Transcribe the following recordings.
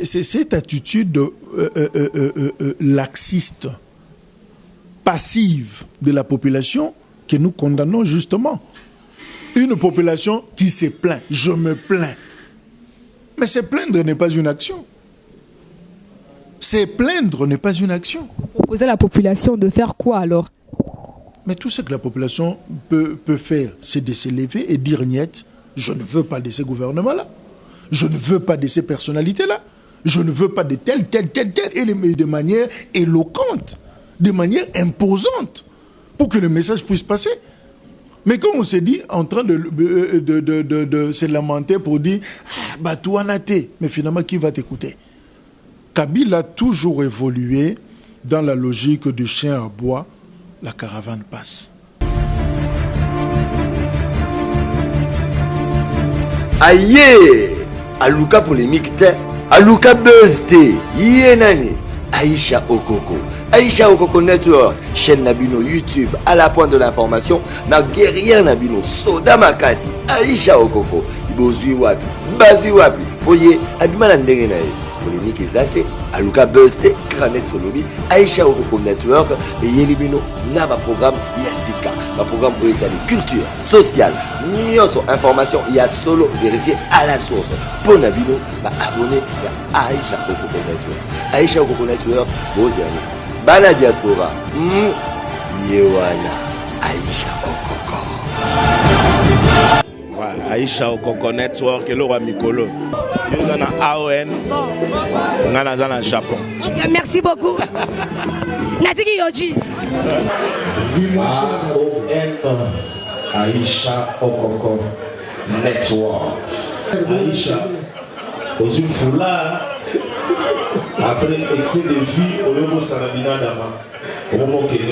cette attitude laxiste, passive de la population que nous condamnons justement. Une population qui se plaint. Je me plains. Mais se plaindre n'est pas une action. Se plaindre n'est pas une action. Proposer à la population de faire quoi alors? Mais tout ce que la population peut faire, c'est de se lever et dire niet, je ne veux pas de ce gouvernement-là. Je ne veux pas de ces personnalités-là. Je ne veux pas de telle, et de manière éloquente, de manière imposante, pour que le message puisse passer. Mais quand on se dit en train de se lamenter pour dire « bah toi naté », mais finalement qui va t'écouter? Kabila a toujours évolué dans la logique du chien à bois, la caravane passe. Aïe, Aluka polémique te, Aluka buzz te, Yenani, Aïcha Okoko, Aïcha Okoko Network, chaîne Nabino YouTube, à la pointe de l'information, na guerrière Nabino, Soda Makasi, Aïcha Okoko, Ibozui Wapi, Bazui Wapi, Oye, Abimana Nderenae, polémique exacte, Aluka buzz te, Kranet Solobi, Aïcha Okoko Network, et Yelibino, Naba programme Yassika. Un programme pour étaler culture, sociale, nyonso information, il y a solo vérifié à la source. Pour Nabino, abonné à Aïcha Okoko Network. Aïcha Okoko Network, vos amis. Bana diaspora, Yewana, Aïcha Okoko. Aïcha Okoko Network, et le roi Mikolo. Nous sommes AON, nous sommes au Japon. Okay, merci beaucoup. Natiki Yoji. AON, Aïcha Okoko Network. Aïcha, aux une foulard, après excès de vie, au niveau Sanabina Dama, au moment où il y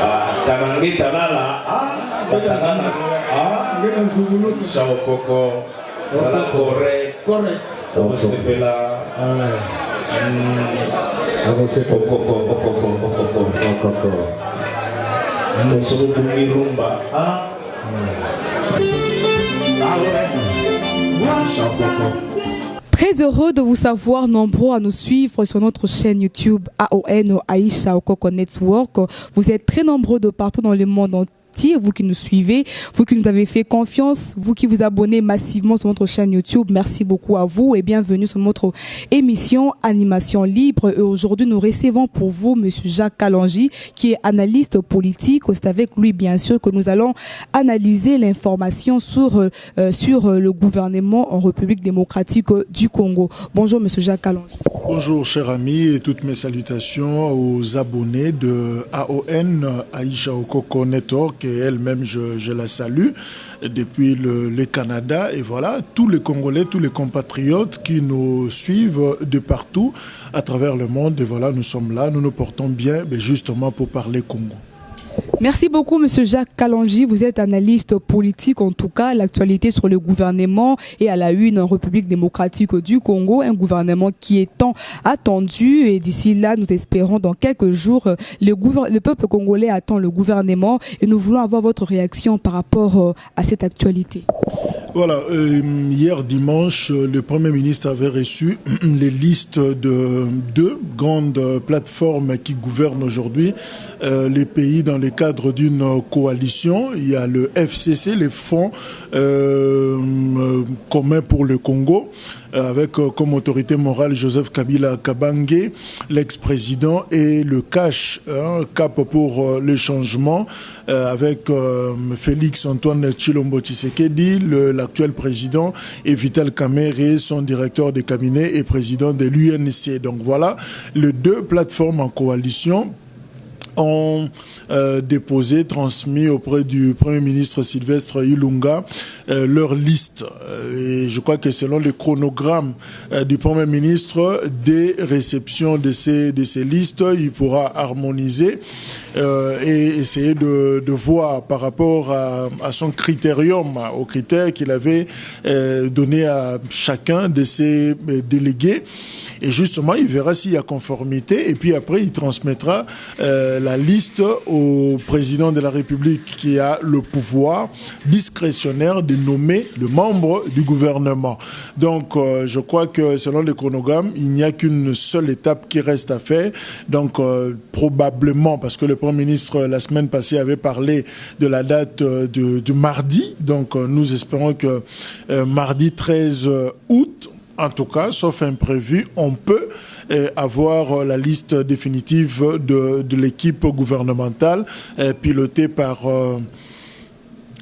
a Tanangé Tanala, Aïcha Okoko, Zala correct, on s'appelle là. Très heureux de vous savoir nombreux à nous suivre sur notre chaîne YouTube AON Aïcha Okoko Network. Vous êtes très nombreux de partout dans le monde entier. Vous qui nous suivez, vous qui nous avez fait confiance, vous qui vous abonnez massivement sur notre chaîne YouTube, merci beaucoup à vous et bienvenue sur notre émission Animation Libre. Et aujourd'hui, nous recevons pour vous Monsieur Jacques Kalonji, qui est analyste politique. C'est avec lui, bien sûr, que nous allons analyser l'information sur le gouvernement en République démocratique du Congo. Bonjour Monsieur Jacques Kalonji. Bonjour chers amis et toutes mes salutations aux abonnés de AON Aïcha Okoko Network. Et elle-même, je la salue depuis le Canada. Et voilà, tous les Congolais, tous les compatriotes qui nous suivent de partout à travers le monde. Et voilà, nous sommes là, nous nous portons bien, mais justement pour parler Congo. Merci beaucoup, Monsieur Jacques Kalonji. Vous êtes analyste politique, en tout cas. L'actualité sur le gouvernement et à la une en République démocratique du Congo. Un gouvernement qui est tant attendu. Et d'ici là, nous espérons dans quelques jours, le peuple congolais attend le gouvernement. Et nous voulons avoir votre réaction par rapport à cette actualité. Voilà, hier dimanche, le Premier ministre avait reçu les listes de deux grandes plateformes qui gouvernent aujourd'hui les pays dans le cadre d'une coalition. Il y a le FCC, les fonds communs pour le Congo, avec comme autorité morale Joseph Kabila Kabange, l'ex-président, et le CACH, Cap pour le changement, avec Félix Antoine Tshilombo Tshisekedi, l'actuel président, et Vital Kamerhe, son directeur de cabinet et président de l'UNC. Donc voilà, les deux plateformes en coalition ont déposé, transmis auprès du Premier ministre Sylvestre Ilunga leur liste. Et je crois que selon le chronogramme du Premier ministre, des réceptions de ces listes, il pourra harmoniser et essayer de voir par rapport à son critérium, aux critères qu'il avait donné à chacun de ses délégués. Et justement, il verra s'il y a conformité et puis après, il transmettra la liste au président de la République qui a le pouvoir discrétionnaire de nommer le membre du gouvernement. Donc, je crois que selon le chronogramme, il n'y a qu'une seule étape qui reste à faire. Donc, probablement, parce que le Premier ministre, la semaine passée, avait parlé de la date du mardi. Donc, nous espérons que mardi 13 août, en tout cas, sauf imprévu, on peut avoir la liste définitive de l'équipe gouvernementale pilotée par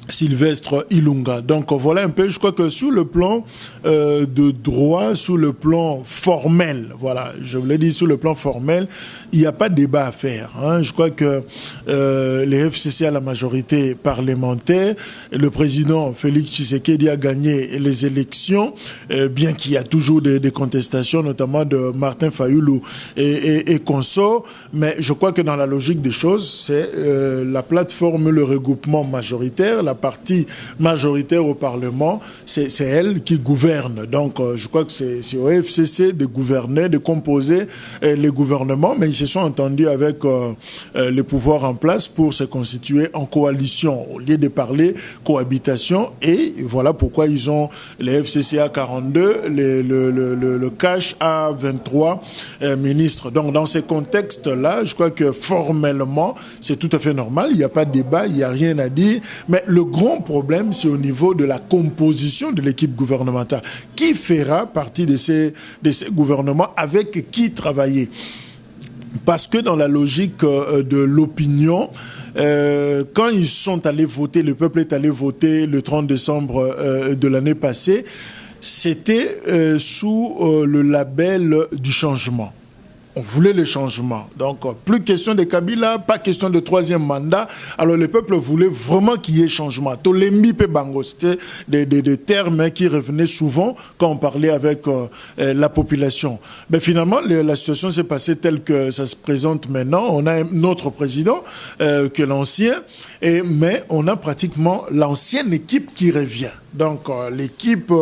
Sylvestre Ilunga. Donc voilà un peu, je crois que sur le plan de droit, sur le plan formel, voilà, je vous l'ai dit, sur le plan formel, il n'y a pas de débat à faire. Hein. Je crois que les FCC à la majorité parlementaire, le président Félix Tshisekedi a gagné les élections, bien qu'il y a toujours des contestations, notamment de Martin Fayulu et consorts, mais je crois que dans la logique des choses, c'est la plateforme, le regroupement majoritaire, la partie majoritaire au Parlement, c'est elle qui gouverne. Donc, je crois que c'est au FCC de gouverner, de composer les gouvernements, mais ils se sont entendus avec les pouvoirs en place pour se constituer en coalition, au lieu de parler cohabitation. Et voilà pourquoi ils ont les FCC à 42, le CACH à 23 ministres. Donc, dans ces contextes-là, je crois que formellement, c'est tout à fait normal. Il n'y a pas de débat, il n'y a rien à dire. Mais le grand problème, c'est au niveau de la composition de l'équipe gouvernementale. Qui fera partie de ces gouvernements, avec qui travailler? Parce que dans la logique de l'opinion, quand ils sont allés voter, le peuple est allé voter le 30 décembre de l'année passée, c'était sous le label du changement. On voulait le changement. Donc, plus question de Kabila, pas question de troisième mandat. Alors, le peuple voulait vraiment qu'il y ait changement. Tolembi pe bango, c'était des termes qui revenaient souvent quand on parlait avec la population. Mais finalement, la situation s'est passée telle que ça se présente maintenant. On a un autre président que l'ancien, mais on a pratiquement l'ancienne équipe qui revient. Donc, l'équipe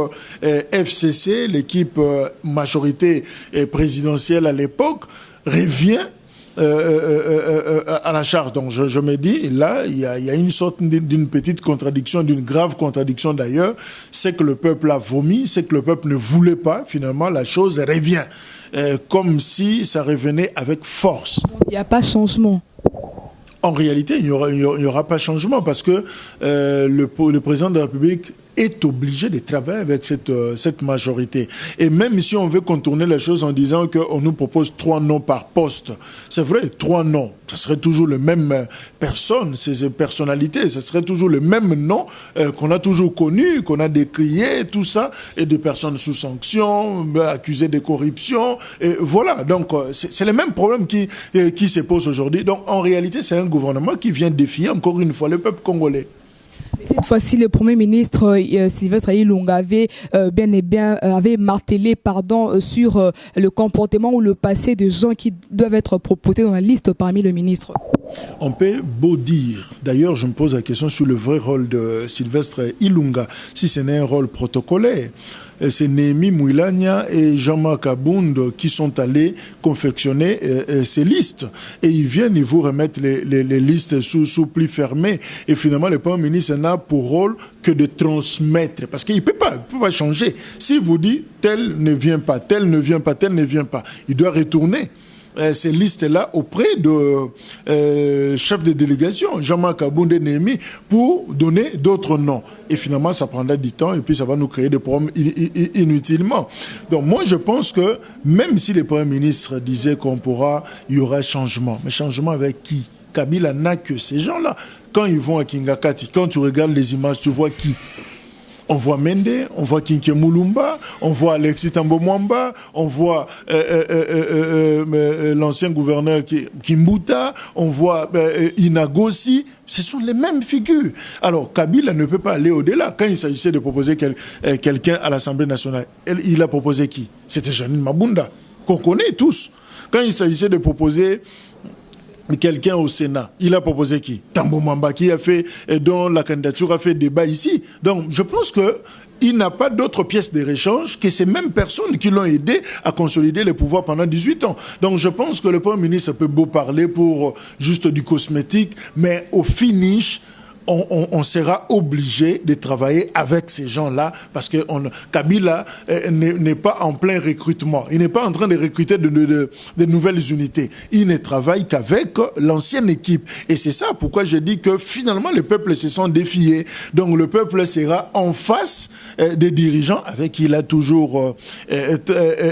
FCC, l'équipe majorité présidentielle à l'époque, revient à la charge. Donc, je me dis, là, il y a une sorte d'une petite contradiction, d'une grave contradiction d'ailleurs. C'est que le peuple a vomi, c'est que le peuple ne voulait pas. Finalement, la chose revient. Comme si ça revenait avec force. Il n'y a pas changement. En réalité, il n'y aura pas changement parce que le président de la République est obligé de travailler avec cette majorité. Et même si on veut contourner les choses en disant qu'on nous propose 3 noms par poste, c'est vrai, 3 noms, ce serait toujours les mêmes personnes, ces personnalités, ce serait toujours le même nom qu'on a toujours connu, qu'on a décrié, tout ça, et des personnes sous sanction, accusées de corruption, et voilà. Donc, c'est le même problème qui se pose aujourd'hui. Donc, en réalité, c'est un gouvernement qui vient défier, encore une fois, le peuple congolais. Cette fois-ci, le Premier ministre Sylvestre Ilunga avait avait martelé sur le comportement ou le passé de gens qui doivent être proposés dans la liste parmi les ministres. On peut beau dire, d'ailleurs je me pose la question sur le vrai rôle de Sylvestre Ilunga, si ce n'est un rôle protocolaire. C'est Néhémie Mouilania et Jean-Marc Abound qui sont allés confectionner ces listes. Et ils viennent, ils vous remettent les listes sous pli fermé. Et finalement, le Premier ministre n'a pour rôle que de transmettre. Parce qu'il ne peut pas changer. S'il vous dit tel ne vient pas, tel ne vient pas, tel ne vient pas, il doit retourner ces listes-là auprès de chef de délégation, Jean-Marc Abound et Néhémie, pour donner d'autres noms. Et finalement, ça prendra du temps et puis ça va nous créer des problèmes inutilement. Donc moi, je pense que même si le Premier ministre disait il y aura changement, mais changement avec qui? Kabila n'a que ces gens-là. Quand ils vont à Kingakati, quand tu regardes les images, tu vois qui? On voit Mende, on voit Kinke Moulumba, on voit Alexis Tambo Mwamba, on voit l'ancien gouverneur Kimbuta, on voit Inagosi. Ce sont les mêmes figures. Alors, Kabila ne peut pas aller au-delà. Quand il s'agissait de proposer quelqu'un à l'Assemblée nationale, il a proposé qui? C'était Janine Mabunda, qu'on connaît tous. Quand il s'agissait de proposer quelqu'un au Sénat, il a proposé qui? Tambo Mwamba, dont la candidature a fait débat ici. Donc, je pense que il n'a pas d'autres pièces de réchange que ces mêmes personnes qui l'ont aidé à consolider le pouvoir pendant 18 ans. Donc je pense que le Premier ministre peut beau parler pour juste du cosmétique, mais au finish, on sera obligé de travailler avec ces gens-là parce que Kabila n'est pas en plein recrutement. Il n'est pas en train de recruter de nouvelles unités. Il ne travaille qu'avec l'ancienne équipe. Et c'est ça pourquoi je dis que finalement, le peuple se sent défié. Donc le peuple sera en face des dirigeants avec qui il a toujours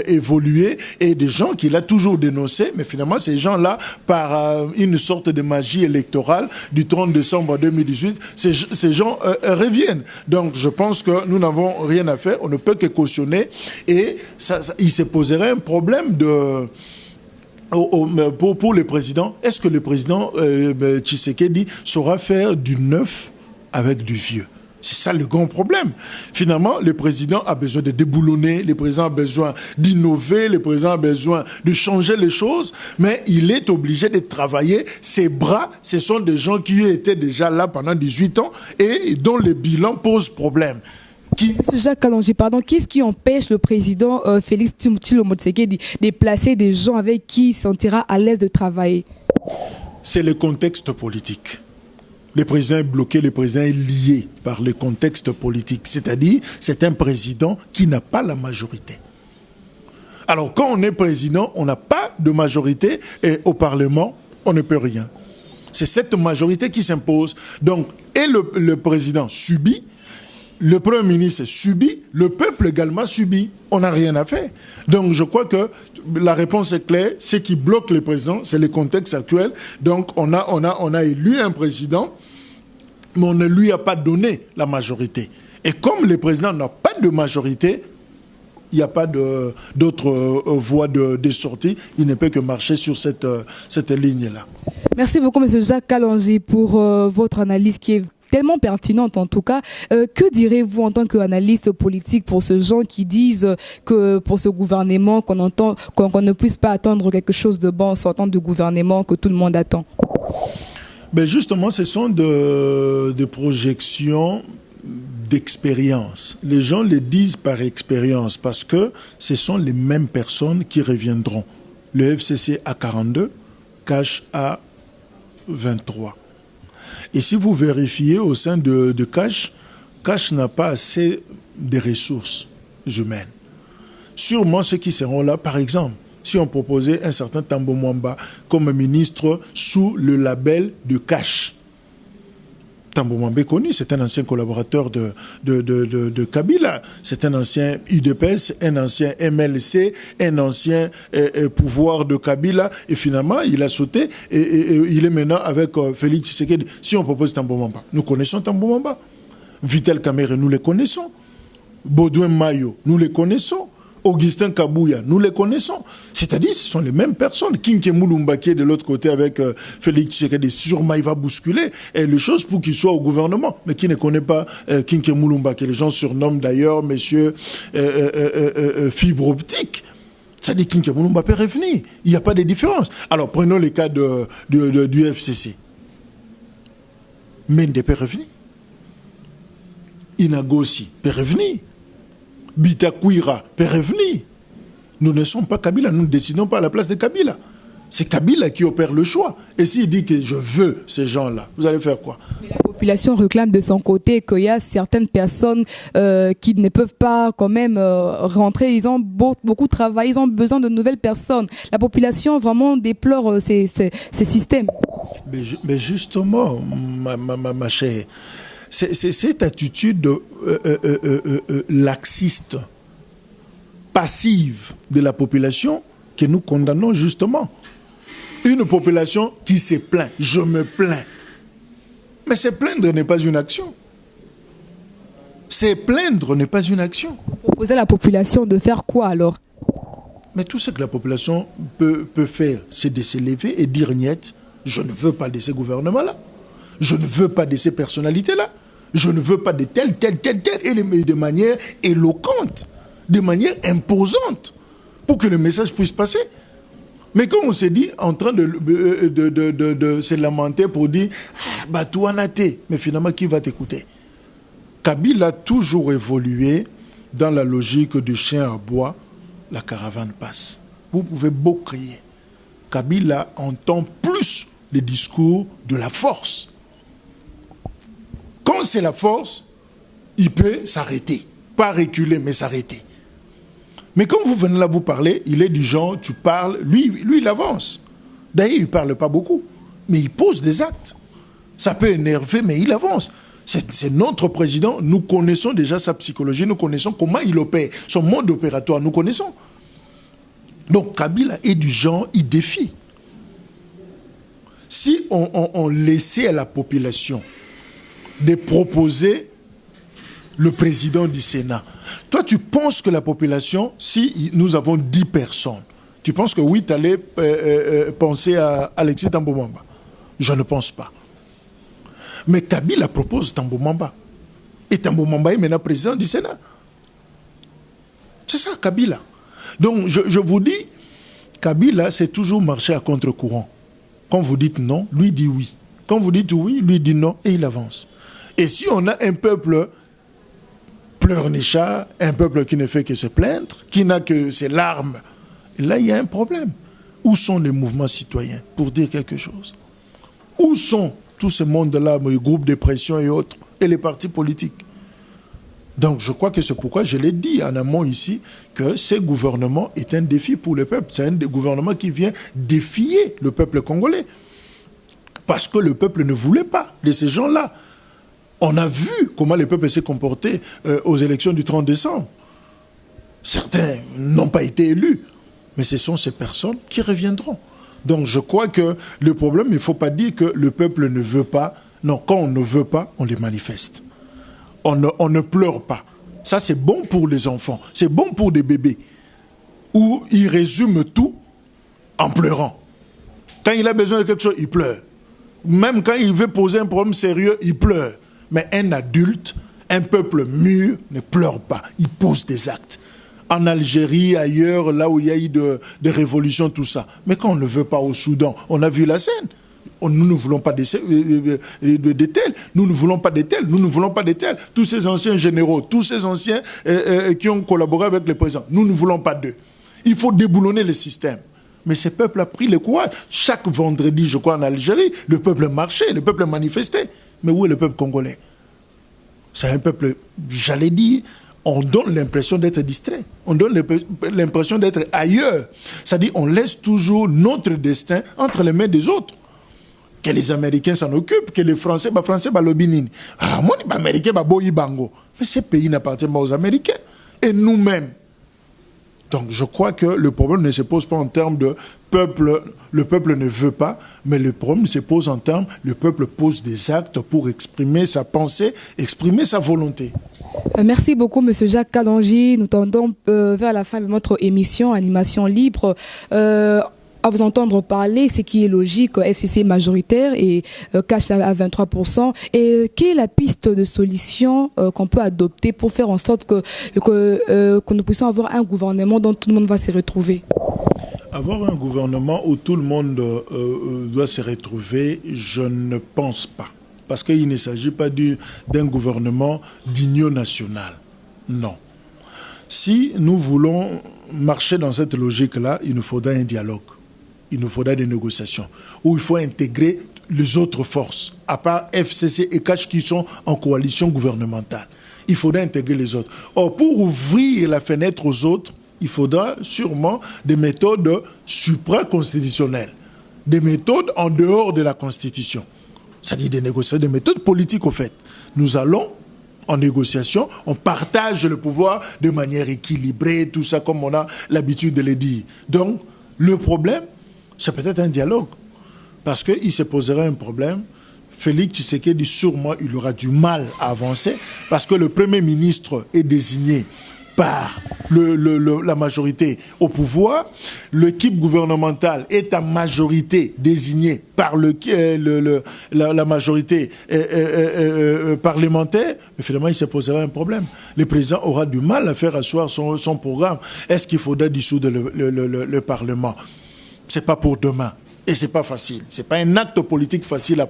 évolué et des gens qu'il a toujours dénoncés. Mais finalement, ces gens-là, par une sorte de magie électorale du 30 décembre 2018, ces gens reviennent. Donc je pense que nous n'avons rien à faire, on ne peut que cautionner et il se poserait un problème pour le président. Est-ce que le président Tshisekedi saura faire du neuf avec du vieux? C'est ça le grand problème. Finalement, le président a besoin de déboulonner, le président a besoin d'innover, le président a besoin de changer les choses, mais il est obligé de travailler. Ses bras, ce sont des gens qui étaient déjà là pendant 18 ans et dont le bilan pose problème. Monsieur Jacques Kalonji, pardon, qu'est-ce qui empêche le président Félix Tshilombo Tshisekedi de placer des gens avec qui il se sentira à l'aise de travailler? C'est le contexte politique. Le président est bloqué, le président est lié par le contexte politique. C'est-à-dire, c'est un président qui n'a pas la majorité. Alors, quand on est président, on n'a pas de majorité et au Parlement, on ne peut rien. C'est cette majorité qui s'impose. Donc, et le président subit, le Premier ministre subit, le peuple également subit. On n'a rien à faire. Donc, je crois que la réponse est claire. Ce qui bloque le président, c'est le contexte actuel. Donc, on a élu un président, mais on ne lui a pas donné la majorité. Et comme le président n'a pas de majorité, il n'y a pas d'autre voie de sortie. Il ne peut que marcher sur cette ligne-là. Merci beaucoup, M. Jacques Kalonji, pour votre analyse qui est tellement pertinente en tout cas. Que direz-vous en tant qu'analyste politique pour ces gens qui disent que pour ce gouvernement, qu'on ne puisse pas attendre quelque chose de bon sortant du gouvernement que tout le monde attend? Ben justement, ce sont des projections d'expérience. Les gens le disent par expérience parce que ce sont les mêmes personnes qui reviendront. Le FCC à 42, Cash à 23. Et si vous vérifiez au sein de Cash, Cash n'a pas assez de ressources humaines. Sûrement ceux qui seront là, par exemple, si on proposait un certain Tambo Mwamba comme ministre sous le label de Cash. Tambo Mwamba est connu, c'est un ancien collaborateur de Kabila, c'est un ancien UDPS, un ancien MLC, un ancien pouvoir de Kabila, et finalement il a sauté et il est maintenant avec Félix Tshisekedi. Si on propose Tambo Mwamba, nous connaissons Tambo Mwamba. Vital Kamerhe, nous les connaissons. Baudouin Mayo, nous les connaissons. Augustin Kabouya, nous les connaissons. C'est-à-dire, ce sont les mêmes personnes. Kinké Moulumba qui est de l'autre côté avec Félix Tshisekedi, sûrement il va bousculer les choses pour qu'il soit au gouvernement. Mais qui ne connaît pas Kinké Moulumba, que les gens surnomment d'ailleurs monsieur fibre optique. C'est-à-dire Kinké Moulumba peut revenir. Il n'y a pas de différence. Alors, prenons le cas du FCC. Mende peut revenir. Inagosi peut revenir. Bitakwira peut revenir. Nous ne sommes pas Kabila, nous ne décidons pas à la place de Kabila. C'est Kabila qui opère le choix. Et s'il dit que je veux ces gens-là, vous allez faire quoi? Mais la population réclame de son côté qu'il y a certaines personnes qui ne peuvent pas quand même rentrer. Ils ont beaucoup travaillé, ils ont besoin de nouvelles personnes. La population vraiment déplore ces systèmes. Mais justement, ma chère, c'est cette attitude laxiste, passive de la population que nous condamnons justement. Une population qui se plaint, je me plains. Mais se plaindre n'est pas une action. Se plaindre n'est pas une action. Proposer à la population de faire quoi alors? Mais tout ce que la population peut faire, c'est de se lever et dire niet, je ne veux pas de ce gouvernement-là. Je ne veux pas de ces personnalités-là. Je ne veux pas de telle, et de manière éloquente, de manière imposante, pour que le message puisse passer. Mais quand on se dit en train de se lamenter pour dire « Ah, bah toi, Naté », mais finalement, qui va t'écouter? Kabila a toujours évolué dans la logique du chien à bois, la caravane passe. Vous pouvez beau crier. Kabila entend plus les discours de la force. Quand c'est la force, il peut s'arrêter. Pas reculer, mais s'arrêter. Mais quand vous venez là vous parler, il est du genre, tu parles, lui il avance. D'ailleurs, il ne parle pas beaucoup, mais il pose des actes. Ça peut énerver, mais il avance. C'est notre président, nous connaissons déjà sa psychologie, nous connaissons comment il opère, son mode opératoire, nous connaissons. Donc Kabila est du genre, il défie. Si on laissait à la population de proposer le président du Sénat, toi tu penses que la population, si nous avons 10 personnes, tu penses que oui, tu allais penser à Alexis Thambwe Mwamba? Je ne pense pas. Mais Kabila propose Thambwe Mwamba. Et Thambwe Mwamba est maintenant président du Sénat. C'est ça, Kabila. Donc, je vous dis, Kabila, c'est toujours marcher à contre-courant. Quand vous dites non, lui dit oui. Quand vous dites oui, lui dit non, et il avance. Et si on a un peuple pleurnichard, un peuple qui ne fait que se plaindre, qui n'a que ses larmes, là, il y a un problème. Où sont les mouvements citoyens pour dire quelque chose? Où sont tous ces mondes-là, les groupes de pression et autres, et les partis politiques? Donc je crois que c'est pourquoi je l'ai dit en amont ici, que ce gouvernement est un défi pour le peuple. C'est un gouvernement qui vient défier le peuple congolais. Parce que le peuple ne voulait pas de ces gens-là. On a vu comment le peuple s'est comporté aux élections du 30 décembre. Certains n'ont pas été élus, mais ce sont ces personnes qui reviendront. Donc je crois que le problème, il ne faut pas dire que le peuple ne veut pas. Non, quand on ne veut pas, on les manifeste. On ne pleure pas. Ça, c'est bon pour les enfants. C'est bon pour des bébés. Où ils résument tout en pleurant. Quand il a besoin de quelque chose, il pleure. Même quand il veut poser un problème sérieux, il pleure. Mais un adulte, un peuple mûr, ne pleure pas. Il pose des actes. En Algérie, ailleurs, là où il y a eu de révolutions, tout ça. Mais quand on ne veut pas au Soudan, on a vu la scène. Nous ne voulons pas de tels, nous ne voulons pas de tels, nous ne voulons pas de tels. Tous ces anciens généraux, tous ces anciens qui ont collaboré avec le président, nous ne voulons pas d'eux. Il faut déboulonner le système. Mais ce peuple a pris le courage. Chaque vendredi, je crois, en Algérie, le peuple marchait, le peuple manifestait. Mais où est le peuple congolais? C'est un peuple, j'allais dire, on donne l'impression d'être distrait. On donne l'impression d'être ailleurs. C'est-à-dire, on laisse toujours notre destin entre les mains des autres. Que les Américains s'en occupent, que les Français, l'obinini. Ah, moi, les Américains, bango. Mais ces pays n'appartiennent pas aux Américains. Et nous-mêmes. Donc, je crois que le problème ne se pose pas en termes de peuple. Le peuple ne veut pas, mais le problème se pose en termes, le peuple pose des actes pour exprimer sa pensée, exprimer sa volonté. Merci beaucoup, M. Jacques Kadonji. Nous tendons vers la fin de notre émission Animation Libre. À vous entendre parler, ce qui est logique, FCC majoritaire et cash à 23%. Et quelle est la piste de solution qu'on peut adopter pour faire en sorte que nous puissions avoir un gouvernement dont tout le monde va se retrouver? Avoir un gouvernement où tout le monde doit se retrouver, je ne pense pas. Parce qu'il ne s'agit pas d'un gouvernement d'union nationale. Non. Si nous voulons marcher dans cette logique-là, il nous faudra un dialogue. Il nous faudra des négociations où il faut intégrer les autres forces, à part FCC et CACH qui sont en coalition gouvernementale. Il faudra intégrer les autres. Or, pour ouvrir la fenêtre aux autres, il faudra sûrement des méthodes supraconstitutionnelles, des méthodes en dehors de la Constitution. C'est-à-dire des négociations, des méthodes politiques au fait. Nous allons en négociation, on partage le pouvoir de manière équilibrée, tout ça comme on a l'habitude de le dire. Donc, le problème, c'est peut-être un dialogue. Parce qu'il se posera un problème. Félix Tshisekedi, sûrement, il aura du mal à avancer. Parce que le Premier ministre est désigné par la majorité au pouvoir. L'équipe gouvernementale est en majorité désignée par la majorité parlementaire. Mais finalement, il se posera un problème. Le président aura du mal à faire asseoir son programme. Est-ce qu'il faudra dissoudre le Parlement? Ce n'est pas pour demain. Et ce n'est pas facile. Ce n'est pas un acte politique facile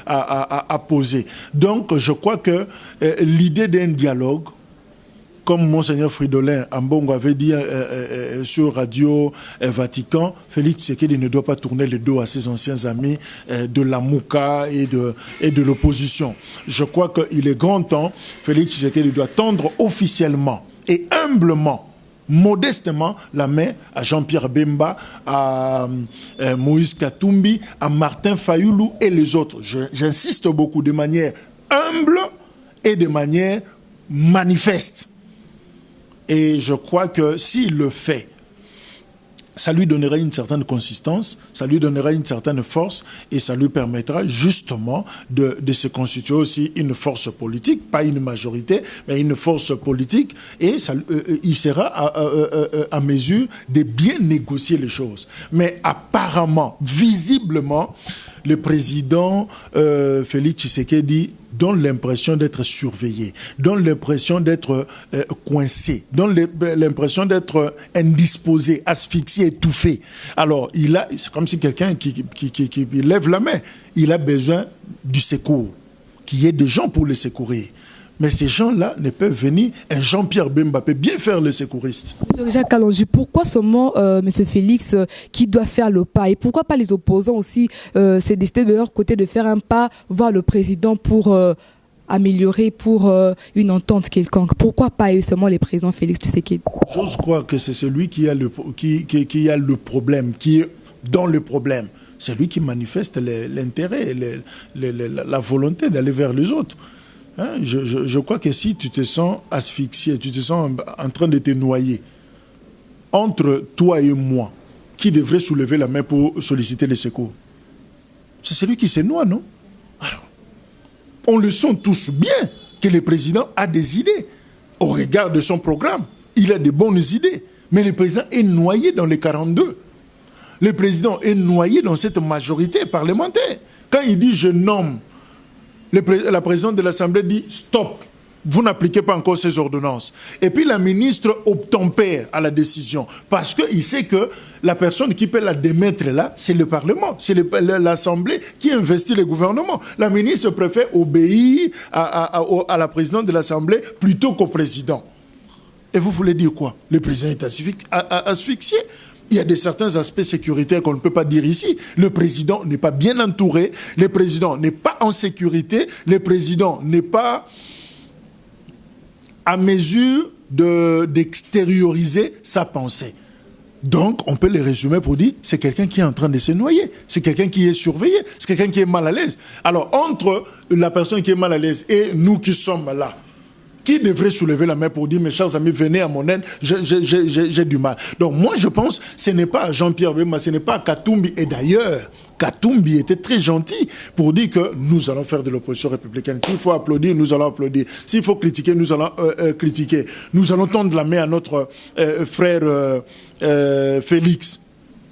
à poser. Donc, je crois que l'idée d'un dialogue, comme Monseigneur Fridolin Ambongo avait dit sur Radio Vatican, Félix Tshisekedi ne doit pas tourner le dos à ses anciens amis de la Mouka et de l'opposition. Je crois qu'il est grand temps, Félix Tshisekedi doit tendre officiellement et humblement, modestement, la main à Jean-Pierre Bemba, à Moïse Katumbi, à Martin Fayoulou et les autres. J'insiste beaucoup, de manière humble et de manière manifeste. Et je crois que s'il le fait, ça lui donnera une certaine consistance, ça lui donnera une certaine force et ça lui permettra justement de se constituer aussi une force politique, pas une majorité, mais une force politique, et il sera à mesure de bien négocier les choses. Mais apparemment, visiblement, le président Félix Tshisekedi donne l'impression d'être surveillé, donne l'impression d'être coincé, donne l'impression d'être indisposé, asphyxié, étouffé. Alors, c'est comme si quelqu'un qui lève la main, il a besoin du secours, qu'il y ait des gens pour le secourir. Mais ces gens-là ne peuvent venir. Un Jean-Pierre Bemba peut bien faire le secouriste. M. Jacques Kalonji, pourquoi seulement M. Félix qui doit faire le pas? Et pourquoi pas les opposants aussi s'est décidé de leur côté de faire un pas, voir le président pour améliorer, pour une entente quelconque? Pourquoi pas seulement les présidents Félix Tshisekedi? J'ose croire que c'est celui qui a le problème, qui est dans le problème. C'est lui qui manifeste l'intérêt, la volonté d'aller vers les autres. Hein, je crois que si tu te sens asphyxié, tu te sens en train de te noyer, entre toi et moi, qui devrait soulever la main pour solliciter les secours? C'est celui qui se noie, non? Alors, on le sent tous bien que le président a des idées. Au regard de son programme, il a de bonnes idées. Mais le président est noyé dans les 42. Le président est noyé dans cette majorité parlementaire. Quand il dit « je nomme », la présidente de l'Assemblée dit « stop, vous n'appliquez pas encore ces ordonnances ». Et puis la ministre obtempère à la décision parce qu'il sait que la personne qui peut la démettre là, c'est le Parlement, c'est l'Assemblée qui investit le gouvernement. La ministre préfère obéir à la présidente de l'Assemblée plutôt qu'au président. Et vous voulez dire quoi? Le président est asphyxié. Il y a certains aspects sécuritaires qu'on ne peut pas dire ici. Le président n'est pas bien entouré, le président n'est pas en sécurité, le président n'est pas à mesure d'extérioriser sa pensée. Donc, on peut les résumer pour dire c'est quelqu'un qui est en train de se noyer, c'est quelqu'un qui est surveillé, c'est quelqu'un qui est mal à l'aise. Alors, entre la personne qui est mal à l'aise et nous qui sommes là, qui devrait soulever la main pour dire, mes chers amis, venez à mon aide, j'ai du mal. Donc moi, je pense, ce n'est pas à Jean-Pierre Bemba, ce n'est pas à Katumbi. Et d'ailleurs, Katumbi était très gentil pour dire que nous allons faire de l'opposition républicaine. S'il faut applaudir, nous allons applaudir. S'il faut critiquer, nous allons critiquer. Nous allons tendre la main à notre frère Félix.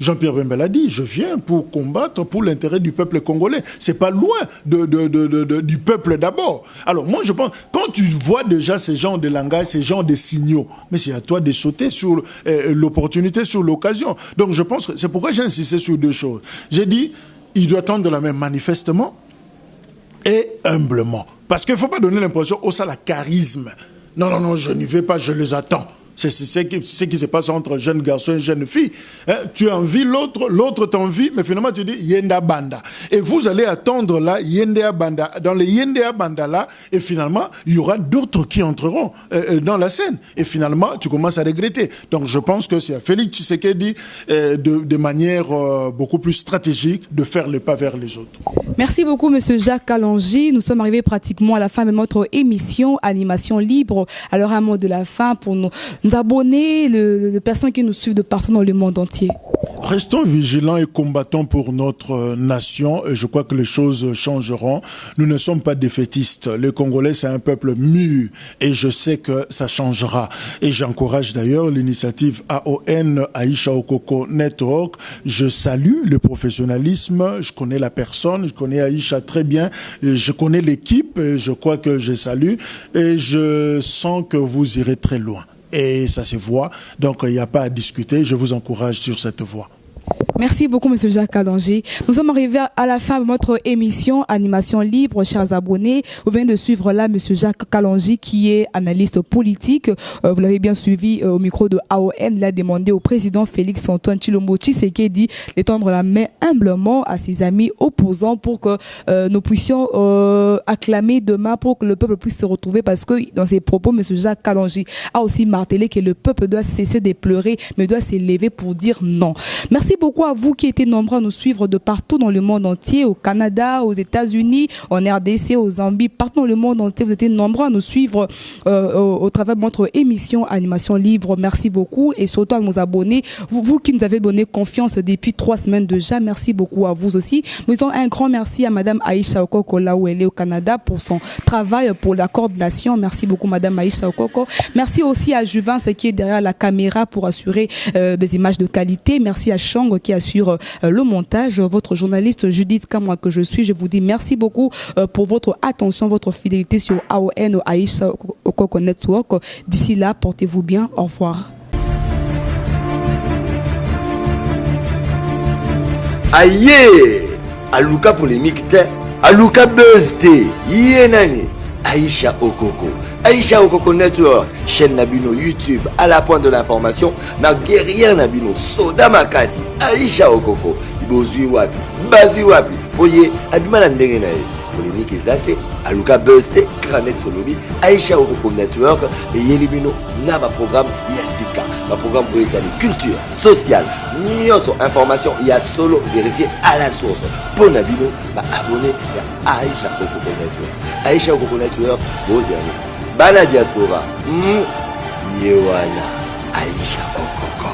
Jean-Pierre Bemba l'a dit, je viens pour combattre pour l'intérêt du peuple congolais. C'est pas loin du peuple d'abord. Alors moi je pense, quand tu vois déjà ces genres de langage, ces genres de signaux, mais c'est à toi de sauter sur l'opportunité, sur l'occasion. Donc je pense que c'est pourquoi j'ai insisté sur deux choses. J'ai dit, il doit tendre la main manifestement et humblement. Parce qu'il ne faut pas donner l'impression, oh ça la charisme. Non, je n'y vais pas, je les attends. C'est ce qui se passe entre jeunes garçons et jeunes filles. Hein? Tu envies l'autre, l'autre t'envie, mais finalement tu dis Yenda Banda. Et vous allez attendre là, Yenda Banda. Dans les Yenda Banda là, et finalement, il y aura d'autres qui entreront dans la scène. Et finalement, tu commences à regretter. Donc je pense que c'est à Félix Tshisekedi de manière beaucoup plus stratégique de faire le pas vers les autres. Merci beaucoup, Monsieur Jacques Kalonji. Nous sommes arrivés pratiquement à la fin de notre émission Animation Libre. Alors un mot de la fin pour nous abonner, les personnes qui nous suivent de partout dans le monde entier. Restons vigilants et combattons pour notre nation et je crois que les choses changeront. Nous ne sommes pas défaitistes. Les Congolais, c'est un peuple mûr et je sais que ça changera. Et j'encourage d'ailleurs l'initiative AON, Aïcha Okoko Network. Je salue le professionnalisme. Je connais la personne, je connais Aïcha très bien. Je connais l'équipe et je crois que je salue. Et je sens que vous irez très loin. Et ça se voit, donc il n'y a pas à discuter, je vous encourage sur cette voie. Merci beaucoup, Monsieur Jacques Kalonji. Nous sommes arrivés à la fin de notre émission Animation Libre, chers abonnés. Vous venez de suivre là Monsieur Jacques Kalonji, qui est analyste politique. Vous l'avez bien suivi au micro de AON. Il a demandé au président Félix Antoine Tshilombo Tshisekedi d'étendre la main humblement à ses amis opposants pour que nous puissions acclamer demain, pour que le peuple puisse se retrouver, parce que dans ses propos, Monsieur Jacques Kalonji a aussi martelé que le peuple doit cesser de pleurer, mais doit s'élever pour dire non. Merci beaucoup à vous qui étiez nombreux à nous suivre de partout dans le monde entier, au Canada, aux États-Unis, en RDC, au Zambie, partout dans le monde entier. Vous étiez nombreux à nous suivre au travers de notre émission Animation Libre. Merci beaucoup, et surtout à nos abonnés, vous qui nous avez donné confiance depuis 3 semaines déjà. Merci beaucoup à vous aussi. Nous disons un grand merci à Madame Aïcha Okoko, là où elle est au Canada, pour son travail, pour la coordination. Merci beaucoup Madame Aïcha Okoko. Merci aussi à Juvin, ce qui est derrière la caméra pour assurer des images de qualité. Merci à Chang qui assure le montage. Votre journaliste Judith Kamwa que je suis, je vous dis merci beaucoup pour votre attention, votre fidélité sur AON Aïcha Okoko Network. D'ici là, portez-vous bien. Au revoir. Aïe, Aluka polémique te, Aluka buzz te, Yenani, Aïcha Okoko, Aïcha Okoko Network, chaîne Nabino YouTube, à la pointe de l'information, na guerrière Nabino, Soda Makasi, Aïcha Okoko, Ibozui Wapi, Bazui Wapi, Oye, Abimana Ndenge nae, polémique ezate, Aluka buzz te, Kranet Solobi, Aïcha Okoko Network, et Yelibino, Naba programme Yassika, ma programme pour étaler culture, sociale, Nyonso information, il y a solo vérifié à la source. Pour Nabino, abonné à Aïcha Okoko Network. Aïcha Okoko Network, vos amis. Bana diaspora, Yewana, Aïcha Okoko.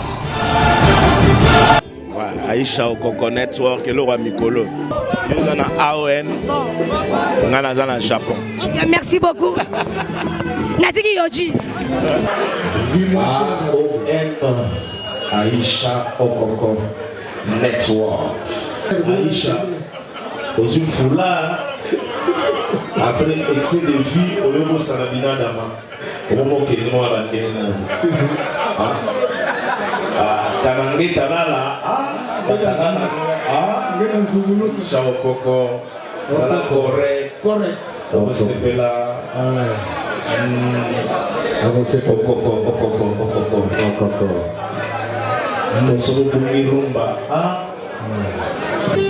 Ouais, Aïcha Okoko Network, le roi Mikolo. Nous sommes à AON, nous sommes au Japon. Okay, merci beaucoup. Natiki Yoji. AON, Aïcha Okoko Network. Aïcha, dans une foulard, après excès de vie, au niveau Sarabina Dama, au moment où il y a Tanangé Tanala, Aïcha Okoko, ça la correct, on se fait là. Okoko. Nous sommes pour Mirumba. Ah ouais.